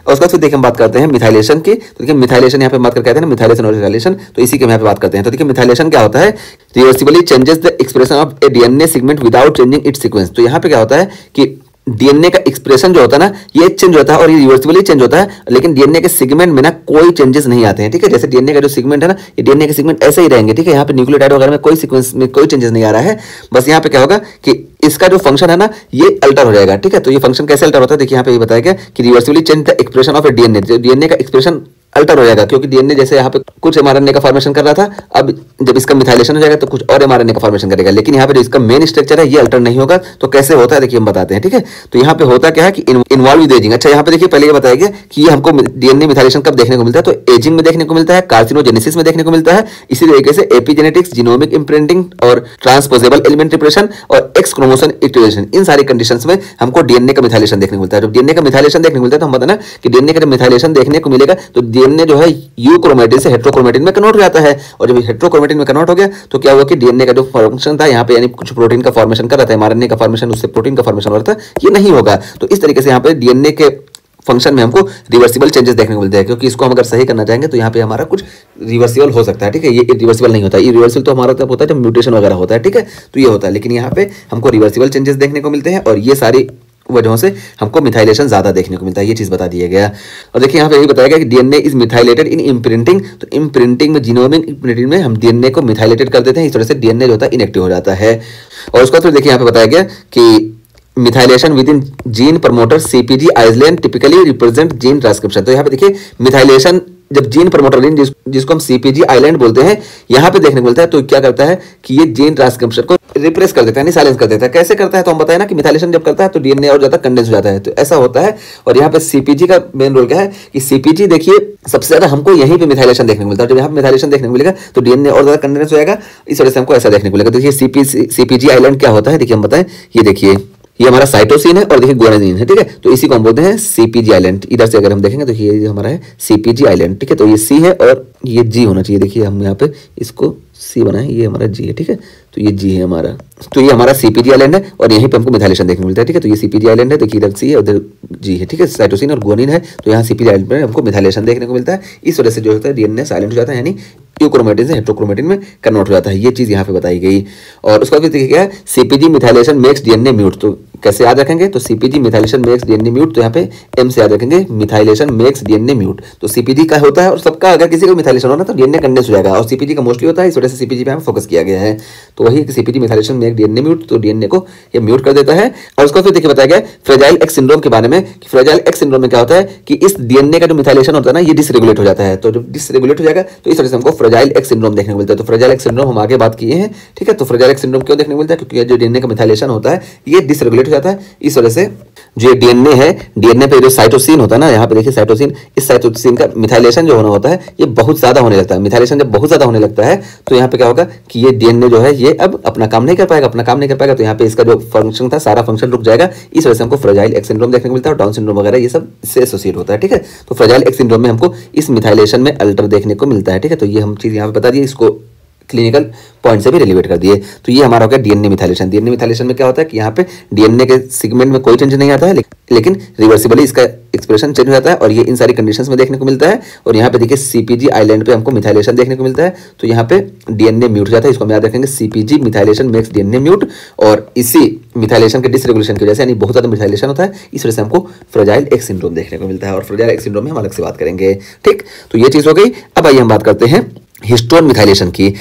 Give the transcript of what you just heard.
और उसके बाद फिर देखिए हम बात करते हैं मिथाइलेशन की। तो देखिए मिथाइलेशन यहाँ पे बात करके आते हैं ना, मिथाइलेशन और रिथाइलेशन, तो इसी के हम यहाँ पे बात करते हैं। तो देखिए मिथाइलेशन क्या होता है, reversibly changes the expression of A DNA segment without changing it's sequence. तो यहाँ पे क्या होता है कि डीएनए का एक्सप्रेशन जो होता है ना, ये चेंज होता है और ये रिवर्सिबली चेंज होता है, लेकिन डीएनए के सेगमेंट में ना कोई चेंजेस नहीं आते हैं। ठीक है, जैसे डीएनए का जो सेगमेंट है ना, ये डीएनए के सेगमेंट ऐसे ही रहेंगे। ठीक है, यहाँ पे न्यूक्लियोटाइड वगैरह में कोई सीक्वेंस में कोई चेंजेस नहीं आ रहा है। बस यहाँ पे क्या होगा कि इसका जो फंक्शन है ना, ये अल्टर हो जाएगा। ठीक है, तो ये फंक्शन कैसे अल्टर होता है, देखिए यहाँ पे ये बताया गया कि reversibly change the expression of A DNA. जो डीएनए का एक्सप्रेशन अल्टर हो जाएगा, क्योंकि डीएनए जैसे यहाँ पे कुछ एमआरएनए का फॉर्मेशन कर रहा था, अब जब इसका मिथाइलेशन हो जाएगा तो कुछ और एमआरएनए का फॉर्मेशन करेगा, लेकिन यहाँ पे जो इसका मेन स्ट्रक्चर है ये अल्टर नहीं होगा। तो कैसे होता है देखिए हम बताते हैं। ठीक है, तो यहाँ पे होता क्या है कि इन्वॉल्व विद एजिंग। अच्छा, यहाँ पे देखिए पहले ये बताया गया कि ये हमको डीएनए मिथाइलेशन कब देखने को मिलता है, तो एजिंग में देखने को मिलता है, कार्सिनोजेनेसिस में देखने को मिलता है। इसी तरीके से एपिजेनेटिक्स, जीनोमिक इम्प्रिंटिंग और ट्रांसपोजेबल एलिमेंट रिप्रेशन और एक्स क्रोमोसोम एक्टिवेशन, इन सारी कंडीशंस में हमको डीएनए का मिथाइलेशन देखने को मिलता है। जब डीएनए का मिथाइलेशन देखने को मिलता है तो हम बताना कि डीएनए का जब मिथाइलेशन देखने को मिलेगा तो डीएनए जो है यू क्रोमेटिन से हेट्रोक्रोमेटिन में कन्वर्ट हो जाता है, और जब हेट्रोक्रोमेटिन में कन्वर्ट हो गया तो क्या हुआ कि डीएनए का जो फंक्शन था यहाँ पे, यानी कुछ प्रोटीन का फॉर्मेशन कर रहा था, एमआरएनए का फॉर्मेशन उससे प्रोटीन का फॉर्मेशन हो रहा था, ये नहीं होगा। तो इस तरीके से यहाँ पे डीएनए के फंक्शन में हमको रिवर्सिबल चेंजेस देखने को मिलते हैं, क्योंकि इसको हम अगर सही करना चाहेंगे तो यहाँ पे हमारा कुछ रिवर्सिबल हो सकता है। ठीक है, ये रिवर्सिबल नहीं होता, ये रिवर्सिबल तो हमारा तब होता है जब म्यूटेशन वगैरह होता है। ठीक है, तो ये होता है, लेकिन यहाँ पे हमको रिवर्सिबल चेंजेस देखने को मिलते हैं, और ये सारी वजहों से हमको मिथाइलेशन ज्यादा देखने को मिलता है। ये चीज बता दिया गया। और देखिए यहाँ पे यही बताया गया कि DNA is methylated in imprinting. तो इम्प्रिंटिंग में, जीनोमिक इम्प्रिंटिंग में हम डीएनए को मिथाइलेटेड कर देते हैं, इस तरह से डीएनए जो होता है इनएक्टिव हो जाता है। और उसके बाद फिर देखिए यहाँ पे बताया गया कि methylation within gene promoter सीपीजी island typically represent gene transcription. तो यहाँ पे देखिए मिथाइलेशन जब जीन प्रमोटर जिसको हम सीपीजी आइलैंड बोलते हैं, यहाँ पे देखने को मिलता है, तो क्या करता है कि ये जीन ट्रांसक्रिप्शन को रिप्रेस कर देता है, साइलेंस कर देता है। कैसे करता है, तो हम बताए ना कि मिथाइलेशन जब करता है तो डीएनए और ज्यादा कंडेंस हो जाता है, तो ऐसा होता है। और यहाँ पे सीपीजी का मेन रोल क्या है कि सीपीजी देखिए सबसे ज्यादा हमको यहीं पे मिथाइलेशन देखने को मिलता है। जब यहाँ पे मिथाइलेशन देखने को मिलेगा तो डीएनए और ज्यादा कंडेंस हो जाएगा, इस वजह से हमको ऐसा देखने को मिलेगा। देखिए सीपीजी आइलैंड क्या होता है, देखिए हम बताएं, ये देखिए ये हमारा साइटोसिन है और देखिए गुआनिन है। ठीक है, तो इसी को हम बोलते हैं सीपीजी आइलैंड। इधर से अगर हम देखेंगे तो ये हमारा है सीपीजी आइलैंड। ठीक है, तो ये सी है और ये जी होना चाहिए। देखिए हम यहाँ पे इसको सी बनाए, ये हमारा जी है। ठीक है, तो ये जी है हमारा, तो ये हमारा सीपीजी आइलैंड है और यहीं पे हमको मिथाइलेशन देखने को मिलता है। ठीक है, तो ये सीपीजी आइलैंड है, देखिए इधर सी है उधर जी है। ठीक है, साइटोसिन और गुआनिन है, तो यहाँ सीपीजी आइलैंड पे हमको मिथाइलेशन देखने को मिलता है। इस वजह से जो होता है डीएनए साइलेंट हो जाता है, यानी यूक्रोमेटिन से हेट्रोक्रोमेटिन में कन्वर्ट हो जाता है। ये चीज यहाँ पे बताई गई। और उसका भी देखिए क्या है, सीपीजी मिथाइलेशन मेक्स डीएनए म्यूट। तो कैसे याद रखेंगे, तो सीपीजी मिथाइलेशन मेक्स डीएनए म्यूट, तो यहाँ पे एम से याद रखेंगे, मिथाइलेशन मेक्स डीएनए म्यूट। तो सीपीजी का होता है और सबका अगर किसी को मिथाइलेशन होना तो डीएनए कंडेंस हो जाएगा, और सीपीजी का मोस्टली होता है, इस वजह से सीपीजी पे हमें फोकस किया गया है। तो वही सीपीजी मिथाइलेशन मेक डीएनए म्यूट, तो डीएनए को ये म्यूट कर देता है। और उसको फिर देखिए बताया गया फ्रेजाइल एक्स सिंड्रोम के बारे में, कि फ्रेजाइल एक्स सिंड्रोम में क्या होता है कि इस डीएनए का जो मिथाइलेशन होता है ना, ये डिसरेगुलेट हो जाता है। तो जब डिसरेगुलेट हो जाएगा तो इस वजह से हमको फ्रेजाइल एक्स सिंड्रोम देखने को मिलता है। तो फ्रेजाइल एक्स सिंड्रोम हम आगे बात किए हैं। ठीक है, तो फ्रेजाइल एक्स सिंड्रोम क्यों देखने को मिलता है, क्योंकि जो डीएनए का मिथाइलेशन होता है ये डिसरेगुलेट हो जाता है। इस वजह से जो डीएनए है, डीएनए पे जो साइटोसिन होता है ना, यहाँ पे देखिए साइटोसिन, इस साइटोसिन का मिथाइलेशन जो होना होता है ये बहुत ज्यादा होने लगता है। मिथाइलेशन जब बहुत ज्यादा होने लगता है तो यहाँ पे क्या होगा कि ये डीएनए जो है ये अब अपना काम नहीं कर पाएगा, तो यहाँ पे इसका जो फंक्शन था सारा फंक्शन रुक जाएगा। इस वजह से हमको फ्रेजाइल एक्स सिंड्रोम देखने को मिलता है, और डाउन सिंड्रोम वगैरह ये सब से एसोसिएट होता है। ठीक है, तो फ्रेजाइल एक्स सिंड्रोम में हमको इस मिथाइलेशन में अल्टर देखने को मिलता है। ठीक है, तो ये हम चीज यहाँ पे बता दिए, इसको क्लिनिकल पॉइंट से भी रिलेट कर दिए। तो ये हमारा हो गया डीएनए मिथाइलेशन। डीएनए मिथाइलेशन में क्या होता है कि यहाँ पे डीएनए के सेगमेंट में कोई चेंज नहीं आता है, लेकिन रिवर्सिबली इसका एक्सप्रेशन चेंज हो जाता है, और ये इन सारी कंडीशंस में देखने को मिलता है। और यहाँ पे देखिए सीपीजी आइलैंड पे हमको मिथाइलेशन देखने को मिलता है, तो यहाँ पे डीएनए म्यूट हो जाता है। इसको हम याद रखेंगे, सीपीजी मिथाइलेशन मेक्स डीएनए म्यूट। और इसी मिथाइलेशन के डिसरेगुलेशन की वजह से, यानी बहुत ज्यादा मिथाइलेशन होता है, इस वजह से हमको फ्रेजाइल एक्स सिंड्रोम देखने को मिलता है। और फ्रेजाइल एक्स सिंड्रोम में हम अलग से बात करेंगे। ठीक, तो ये चीज हो गई। अब आइए हम बात करते हैं हिस्टोन मिथाइलेशन की।